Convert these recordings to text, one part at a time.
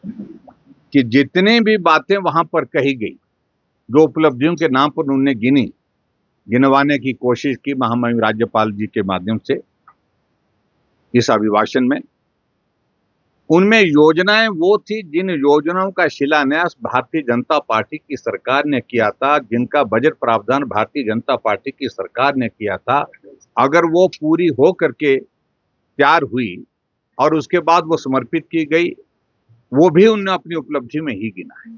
कि जितनी भी बातें वहां पर कही गई, जो उपलब्धियों के नाम पर उन्होंने गिनवाने की कोशिश की महामहिम राज्यपाल जी के माध्यम से इस अभिभाषण में, उनमें योजनाएं वो थी जिन योजनाओं का शिलान्यास भारतीय जनता पार्टी की सरकार ने किया था, जिनका बजट प्रावधान भारतीय जनता पार्टी की सरकार ने किया था। अगर वो पूरी हो करके तैयार हुई और उसके बाद वो समर्पित की गई, वो भी उन्होंने अपनी उपलब्धि में ही गिना है।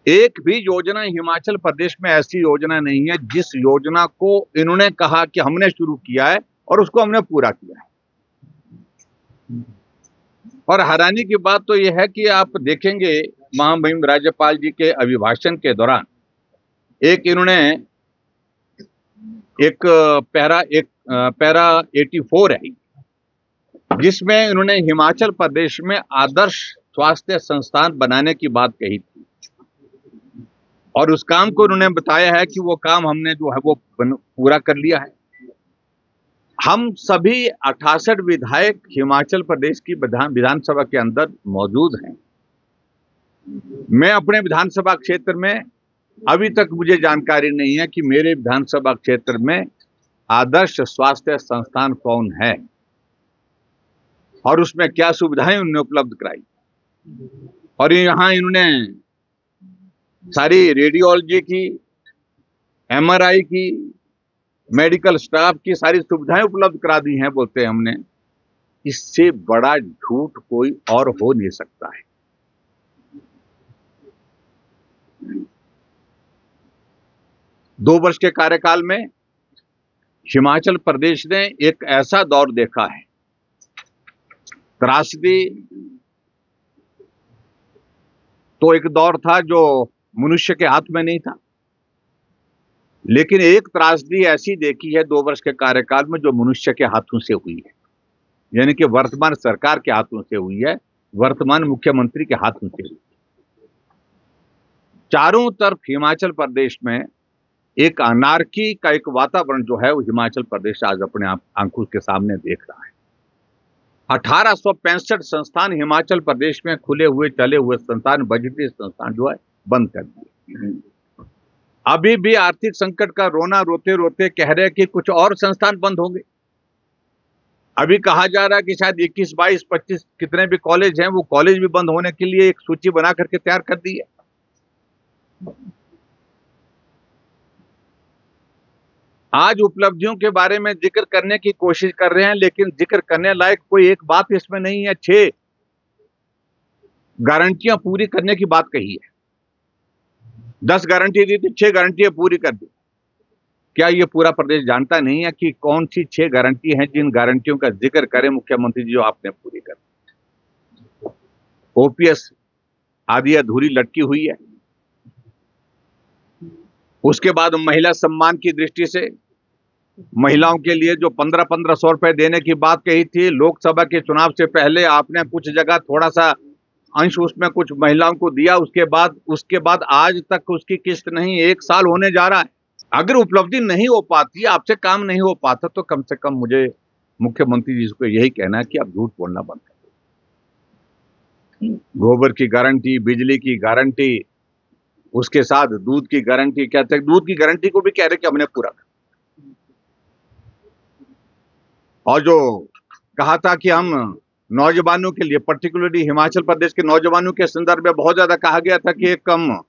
एक भी योजना हिमाचल प्रदेश में ऐसी योजना नहीं है जिस योजना को इन्होंने कहा कि हमने शुरू किया है और उसको हमने पूरा किया है। और हैरानी की बात तो यह है कि आप देखेंगे महामहिम राज्यपाल जी के अभिभाषण के दौरान इन्होंने एक पैरा 84 है जिसमें इन्होंने हिमाचल प्रदेश में आदर्श स्वास्थ्य संस्थान बनाने की बात कही थी, और उस काम को उन्होंने बताया है कि वो काम हमने जो है वो पूरा कर लिया है। हम सभी 68 विधायक हिमाचल प्रदेश की विधानसभा के अंदर मौजूद हैं। मैं अपने विधानसभा क्षेत्र में अभी तक मुझे जानकारी नहीं है कि मेरे विधानसभा क्षेत्र में आदर्श स्वास्थ्य संस्थान कौन है और उसमें क्या सुविधाएं उन्होंने उपलब्ध कराई। और यहां इन्होंने सारी रेडियोलॉजी की, MRI की, मेडिकल स्टाफ की सारी सुविधाएं उपलब्ध करा दी हैं, बोलते हैं हमने। इससे बड़ा झूठ कोई और हो नहीं सकता है। दो वर्ष के कार्यकाल में हिमाचल प्रदेश ने एक ऐसा दौर देखा है, त्रासदी तो एक दौर था जो मनुष्य के हाथ में नहीं था, लेकिन एक त्रासदी ऐसी देखी है 2 वर्ष के कार्यकाल में जो मनुष्य के हाथों से हुई है, यानी कि वर्तमान सरकार के हाथों से हुई है, वर्तमान मुख्यमंत्री के हाथों से हुई है। चारों तरफ हिमाचल प्रदेश में एक अनार्की का एक वातावरण जो है वो हिमाचल प्रदेश आज अपने आंखों के सामने देख रहा है। 1865 संस्थान हिमाचल प्रदेश में खुले हुए चले हुए संस्थान, बजटीय संस्थान जो है बंद कर दिए। अभी भी आर्थिक संकट का रोना रोते रोते कह रहे हैं कि कुछ और संस्थान बंद होंगे। अभी कहा जा रहा है कि शायद 21, 22, 25 कितने भी कॉलेज हैं, वो कॉलेज भी बंद होने के लिए एक सूची बना करके तैयार कर दी है। आज उपलब्धियों के बारे में जिक्र करने की कोशिश कर रहे हैं, लेकिन जिक्र करने लायक कोई एक बात इसमें नहीं है। 6 गारंटियां पूरी करने की बात कही है। 10 गारंटी दी थी, 6 गारंटियां पूरी कर दी। क्या ये पूरा प्रदेश जानता नहीं है कि कौन सी 6 गारंटी हैं जिन गारंटियों का जिक्र करें मुख्यमंत्री जी जो आपने पूरी कर दी? OPS आधी अधूरी लटकी हुई है। उसके बाद महिला सम्मान की दृष्टि से महिलाओं के लिए जो 1500 रुपए देने की बात कही थी, लोकसभा के चुनाव से पहले आपने कुछ जगह थोड़ा सा अंश उसमें कुछ महिलाओं को दिया, उसके बाद आज तक उसकी किस्त नहीं, 1 साल होने जा रहा है। अगर उपलब्धि नहीं हो पाती, आपसे काम नहीं हो पाता, तो कम से कम मुझे मुख्यमंत्री जी को यही कहना है कि आप झूठ बोलना बंद करें। गोबर की गारंटी, बिजली की गारंटी, उसके साथ दूध की गारंटी, कहते हैं दूध की गारंटी को भी कह रहे कि हमने पूरा कर। और जो कहा था कि हम नौजवानों के लिए, पर्टिकुलरली हिमाचल प्रदेश के नौजवानों के संदर्भ में बहुत ज्यादा कहा गया था कि एक कम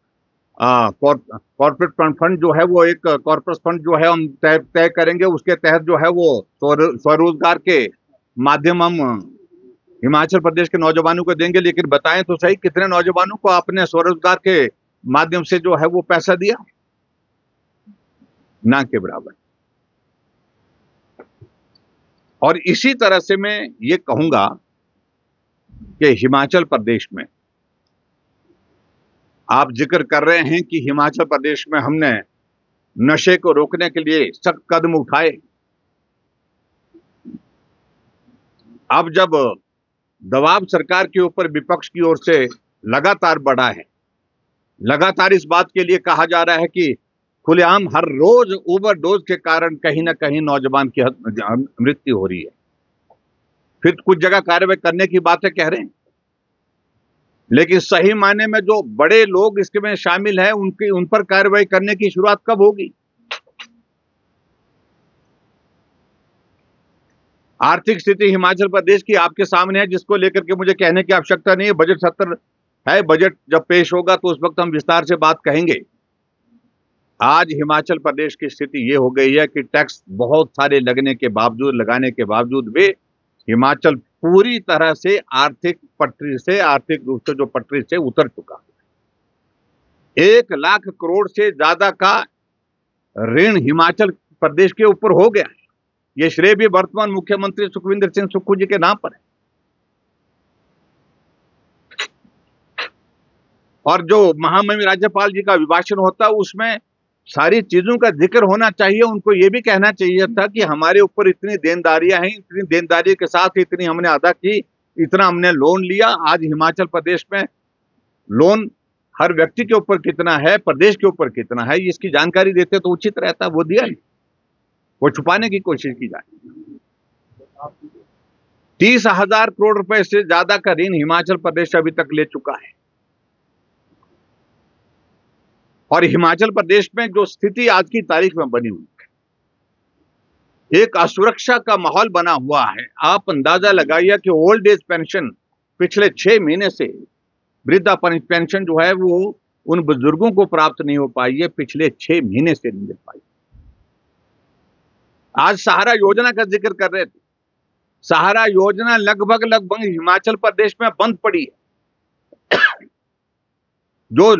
कॉर्पोरेट फंड जो है वो एक कॉर्पोरेट फंड जो है हम तय करेंगे, उसके तहत जो है वो स्वरोजगार के माध्यम हम हिमाचल प्रदेश के नौजवानों को देंगे। लेकिन बताएं तो सही, कितने नौजवानों को आपने स्वरोजगार के माध्यम से जो है वो पैसा दिया? ना के बराबर। और इसी तरह से मैं ये कहूंगा कि हिमाचल प्रदेश में आप जिक्र कर रहे हैं कि हिमाचल प्रदेश में हमने नशे को रोकने के लिए सख्त कदम उठाए। अब जब दबाव सरकार के ऊपर विपक्ष की ओर से लगातार बढ़ा है, लगातार इस बात के लिए कहा जा रहा है कि खुलेआम हर रोज ओवरडोज के कारण कहीं ना कहीं नौजवान की मृत्यु हो रही है, फिर कुछ जगह कार्रवाई करने की बातें कह रहे हैं। लेकिन सही मायने में जो बड़े लोग इसके में शामिल हैं उनकी उन पर कार्रवाई करने की शुरुआत कब होगी? आर्थिक स्थिति हिमाचल प्रदेश की आपके सामने है, जिसको लेकर के मुझे कहने की आवश्यकता नहीं है। बजट सत्र है, बजट जब पेश होगा तो उस वक्त हम विस्तार से बात कहेंगे। आज हिमाचल प्रदेश की स्थिति ये हो गई है कि टैक्स बहुत सारे लगाने के बावजूद भी हिमाचल पूरी तरह से आर्थिक रूप से जो पटरी से उतर चुका है। 1 लाख करोड़ से ज्यादा का ऋण हिमाचल प्रदेश के ऊपर हो गया है। ये श्रेय भी वर्तमान मुख्यमंत्री सुखविंदर सिंह सुक्खू जी के नाम पर है। और जो महामहिम राज्यपाल जी का अभिभाषण होता है उसमें सारी चीजों का जिक्र होना चाहिए। उनको ये भी कहना चाहिए था कि हमारे ऊपर इतनी देनदारियां हैं, इतनी देनदारी के साथ इतनी हमने अदा की, इतना हमने लोन लिया। आज हिमाचल प्रदेश में लोन हर व्यक्ति के ऊपर कितना है, प्रदेश के ऊपर कितना है, इसकी जानकारी देते तो उचित रहता। वो दिया नहीं, वो छुपाने की कोशिश की जाए। 30,000 करोड़ रुपए से ज्यादा का ऋण हिमाचल प्रदेश अभी तक ले चुका है। और हिमाचल प्रदेश में जो स्थिति आज की तारीख में बनी हुई है, एक असुरक्षा का माहौल बना हुआ है। आप अंदाजा लगाइए कि ओल्ड एज पेंशन पिछले 6 महीने से, वृद्धा पेंशन जो है वो उन बुजुर्गों को प्राप्त नहीं हो पाई है, पिछले 6 महीने से नहीं मिल पाई। आज सहारा योजना का जिक्र कर रहे थे। सहारा योजना लगभग हिमाचल प्रदेश में बंद पड़ी है। जो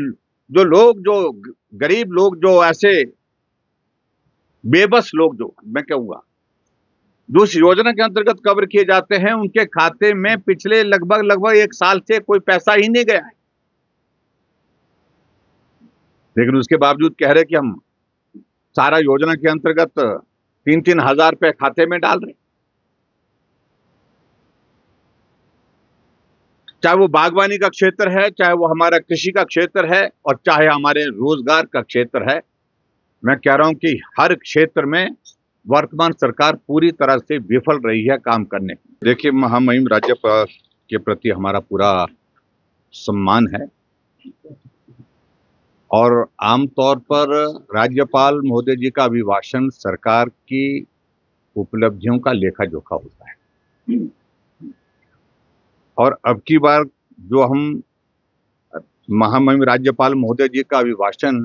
गरीब लोग, जो ऐसे बेबस लोग, जो मैं कहूंगा जो इस योजना के अंतर्गत कवर किए जाते हैं, उनके खाते में पिछले लगभग 1 साल से कोई पैसा ही नहीं गया है। लेकिन उसके बावजूद कह रहे कि हम सहारा योजना के अंतर्गत 3-3 हजार रुपए खाते में डाल रहे। चाहे वो बागवानी का क्षेत्र है, चाहे वो हमारा कृषि का क्षेत्र है, और चाहे हमारे रोजगार का क्षेत्र है। मैं कह रहा हूं कि हर क्षेत्र में वर्तमान सरकार पूरी तरह से विफल रही है काम करने। देखिए, महामहिम राज्यपाल के प्रति हमारा पूरा सम्मान है, और आमतौर पर राज्यपाल महोदय जी का अभिभाषण सरकार की उपलब्धियों का लेखा जोखा होता है। और अब की बार जो हम महामहिम राज्यपाल महोदय जी का अभिभाषण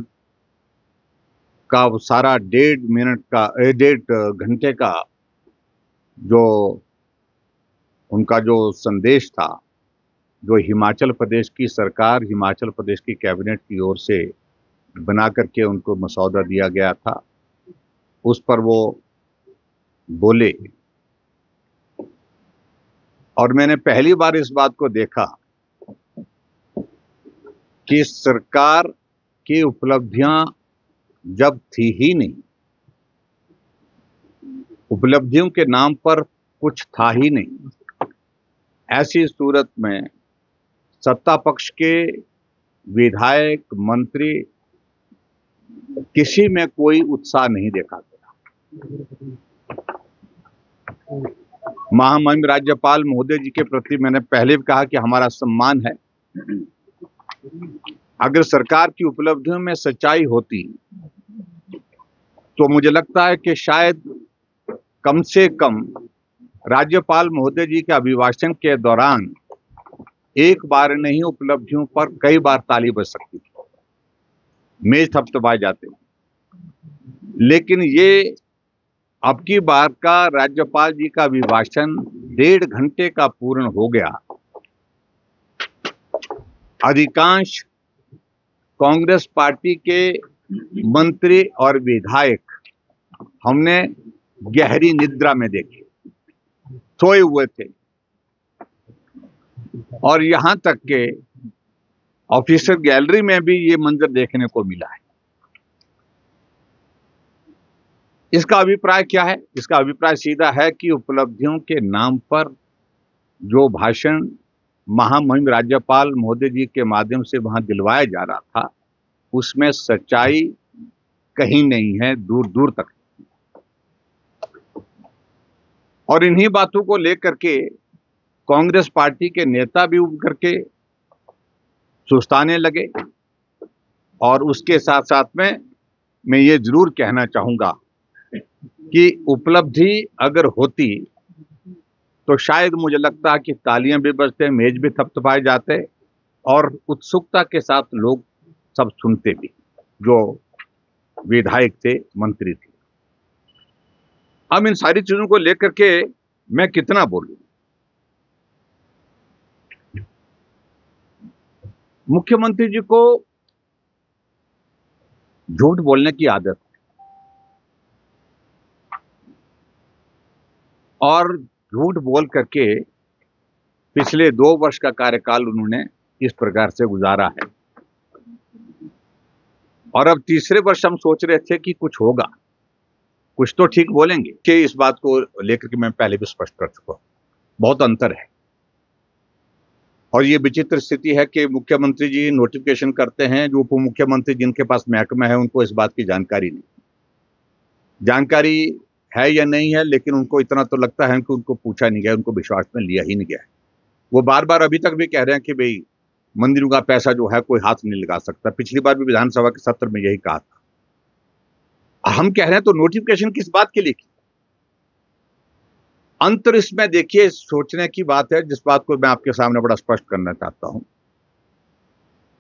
का सारा 1.5 घंटे का जो उनका जो संदेश था, जो हिमाचल प्रदेश की सरकार, हिमाचल प्रदेश की कैबिनेट की ओर से बना करके उनको मसौदा दिया गया था, उस पर वो बोले। और मैंने पहली बार इस बात को देखा कि सरकार की उपलब्धियां जब थी ही नहीं, उपलब्धियों के नाम पर कुछ था ही नहीं, ऐसी सूरत में सत्ता पक्ष के विधायक, मंत्री किसी में कोई उत्साह नहीं देखा गया। महामहिम राज्यपाल महोदय जी के प्रति मैंने पहले भी कहा कि हमारा सम्मान है। अगर सरकार की उपलब्धियों में सच्चाई होती तो मुझे लगता है कि शायद कम से कम राज्यपाल महोदय जी के अभिभाषण के दौरान एक बार नहीं, उपलब्धियों पर कई बार ताली बज सकती थी, मेज थपथपाए जाते। लेकिन ये अब की बार का राज्यपाल जी का अभिभाषण 1.5 घंटे का पूर्ण हो गया। अधिकांश कांग्रेस पार्टी के मंत्री और विधायक हमने गहरी निद्रा में देखे, सोए हुए थे। और यहां तक के ऑफिसर गैलरी में भी ये मंजर देखने को मिला है। इसका अभिप्राय क्या है? इसका अभिप्राय सीधा है कि उपलब्धियों के नाम पर जो भाषण महामहिम राज्यपाल महोदय जी के माध्यम से वहां दिलवाया जा रहा था, उसमें सच्चाई कहीं नहीं है, दूर दूर तक। और इन्हीं बातों को लेकर के कांग्रेस पार्टी के नेता भी उठ करके सुस्ताने लगे। और उसके साथ साथ में मैं ये जरूर कहना चाहूंगा कि उपलब्धि अगर होती तो शायद मुझे लगता है कि तालियां भी बजते, मेज भी थपथपाए जाते और उत्सुकता के साथ लोग सब सुनते भी, जो विधायक थे, मंत्री थे। अब इन सारी चीजों को लेकर के मैं कितना बोलूं। मुख्यमंत्री जी को झूठ बोलने की आदत है और झूठ बोल करके पिछले 2 वर्ष का कार्यकाल उन्होंने इस प्रकार से गुजारा है। और अब तीसरे वर्ष हम सोच रहे थे कि कुछ होगा, कुछ तो ठीक बोलेंगे। कि इस बात को लेकर के मैं पहले भी स्पष्ट कर चुका हूं, बहुत अंतर है। और ये विचित्र स्थिति है कि मुख्यमंत्री जी नोटिफिकेशन करते हैं, जो उप मुख्यमंत्री जिनके पास महकमा है उनको इस बात की जानकारी नहीं, जानकारी है या नहीं है, लेकिन उनको इतना तो लगता है कि उनको पूछा नहीं गया, उनको विश्वास में लिया ही नहीं गया। वो बार बार अभी तक भी कह रहे हैं कि भाई मंदिरों का पैसा जो है कोई हाथ नहीं लगा सकता। पिछली बार भी विधानसभा के सत्र में यही कहा था। हम कह रहे हैं तो नोटिफिकेशन किस बात के लिए की? अंतर इसमें देखिए सोचने की बात है, जिस बात को मैं आपके सामने बड़ा स्पष्ट करना चाहता हूं।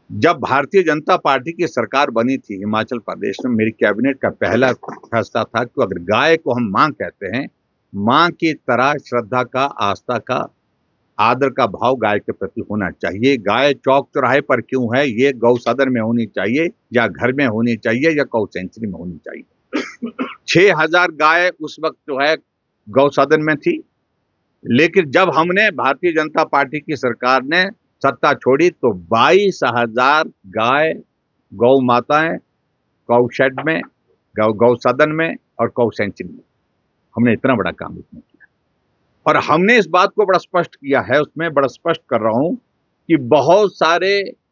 जब भारतीय जनता पार्टी की सरकार बनी थी हिमाचल प्रदेश में, मेरी कैबिनेट का पहला फैसला था कि अगर गाय को हम मां कहते हैं, मां की तरह श्रद्धा का, आस्था का, आदर का भाव गाय के प्रति होना चाहिए। गाय चौक चौराहे पर क्यों है, ये गौ सदन में होनी चाहिए या घर में होनी चाहिए या गौ सेंचुरी में होनी चाहिए। 6000 गाय उस वक्त जो है गौ सदन में थी, लेकिन जब हमने भारतीय जनता पार्टी की सरकार ने सत्ता छोड़ी तो 22,000 गाय, गौ माताएं गौ शेड में, गौ सदन में और गौ सेंचुरी में, हमने इतना बड़ा काम इसमें किया। और हमने इस बात को बड़ा स्पष्ट किया है, उसमें बड़ा स्पष्ट कर रहा हूं कि बहुत सारे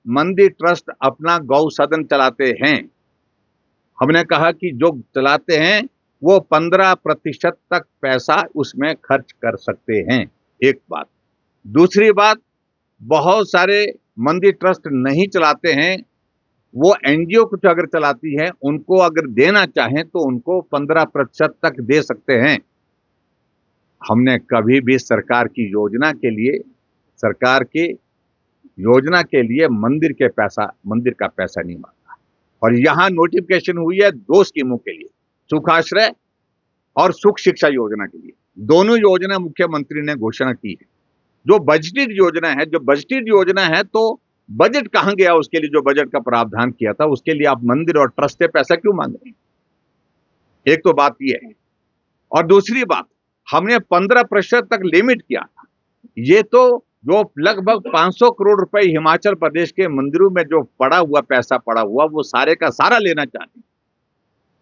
मंदिर ट्रस्ट अपना गौ सदन चलाते हैं। हमने कहा कि जो चलाते हैं वो 15% तक पैसा उसमें खर्च कर सकते हैं, एक बात। दूसरी बात, बहुत सारे मंदिर ट्रस्ट नहीं चलाते हैं, वो एनजीओ कुछ अगर चलाती है, उनको अगर देना चाहें तो उनको 15% तक दे सकते हैं। हमने कभी भी सरकार की योजना के लिए, सरकार की योजना के लिए मंदिर का पैसा नहीं मांगा। और यहां नोटिफिकेशन हुई है 2 स्कीमों के लिए, सुखाश्रय और सुख शिक्षा योजना के लिए। दोनों योजना मुख्यमंत्री ने घोषणा की है। जो बजटेड योजना है तो बजट कहां गया उसके लिए? जो बजट का प्रावधान किया था उसके लिए आप मंदिर और ट्रस्ट से पैसा क्यों मांग रहे हैं? एक तो बात यह है। और दूसरी बात, हमने 15% तक लिमिट किया था। ये तो जो लगभग 500 करोड़ रुपए हिमाचल प्रदेश के मंदिरों में जो पड़ा हुआ पैसा पड़ा हुआ, वो सारे का सारा लेना चाहते हैं।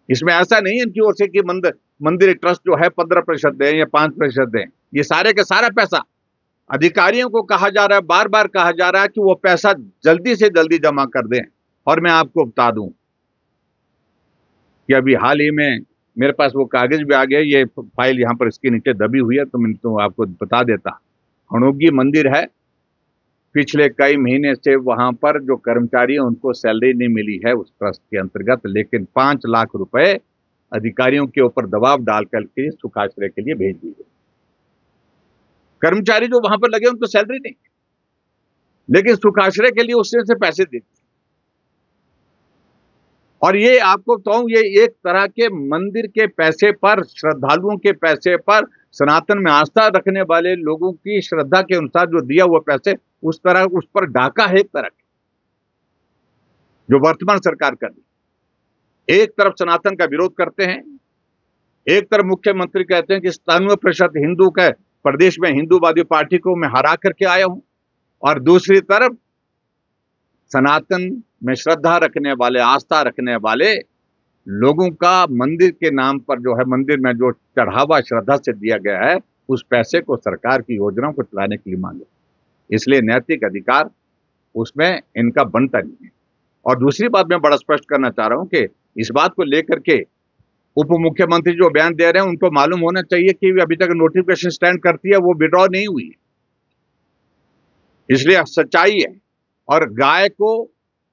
इसमें ऐसा नहीं है इनकी ओर से कि मंदिर ट्रस्ट जो है 15% दें या 5% दें। ये सारे का सारा पैसा अधिकारियों को कहा जा रहा है, बार बार कहा जा रहा है कि वो पैसा जल्दी से जल्दी जमा कर दें। और मैं आपको बता दूं कि अभी हाल ही में मेरे पास वो कागज भी आ गया, ये फाइल यहां पर इसके नीचे दबी हुई है, तो मैं तो आपको बता देता। हणोगी मंदिर है, पिछले कई महीने से वहां पर जो कर्मचारी हैं उनको सैलरी नहीं मिली है उस ट्रस्ट के अंतर्गत, लेकिन 5 लाख रुपए अधिकारियों के ऊपर दबाव डाल करके सुखाश्रय के लिए भेज दिए। कर्मचारी जो वहां पर लगे उनको सैलरी नहीं, लेकिन सुखाश्रय के लिए उसने से पैसे दे दिए। और ये आपको बताऊं, ये एक तरह के मंदिर के पैसे पर, श्रद्धालुओं के पैसे पर, सनातन में आस्था रखने वाले लोगों की श्रद्धा के अनुसार जो दिया हुआ पैसे, उस पर डाका है एक तरह का, जो वर्तमान सरकार कर रही। एक तरफ सनातन का विरोध करते हैं, एक तरफ मुख्यमंत्री कहते हैं कि 97% हिंदू के प्रदेश में हिंदूवादी पार्टी को मैं हरा करके आया हूं, और दूसरी तरफ सनातन में श्रद्धा रखने वाले, आस्था रखने वाले लोगों का मंदिर के नाम पर जो है, मंदिर में जो चढ़ावा श्रद्धा से दिया गया है, उस पैसे को सरकार की योजनाओं को चलाने के लिए मांगे। इसलिए नैतिक अधिकार उसमें इनका बनता नहीं है। और दूसरी बात मैं बड़ा स्पष्ट करना चाह रहा हूं कि इस बात को लेकर के उप मुख्यमंत्री जो बयान दे रहे हैं, उनको मालूम होना चाहिए कि अभी तक नोटिफिकेशन स्टैंड करती है, वो विड्रॉ नहीं हुई है। इसलिए सच्चाई है और गाय को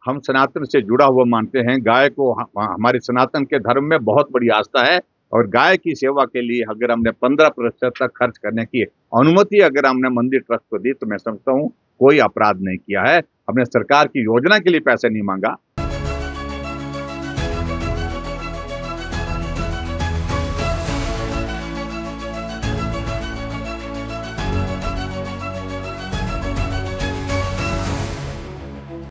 हम सनातन से जुड़ा हुआ मानते हैं। गाय को हमारे सनातन के धर्म में बहुत बड़ी आस्था है और गाय की सेवा के लिए अगर हमने 15% तक खर्च करने की अनुमति अगर हमने मंदिर ट्रस्ट को दी तो मैं समझता हूँ कोई अपराध नहीं किया है। हमने सरकार की योजना के लिए पैसे नहीं मांगा,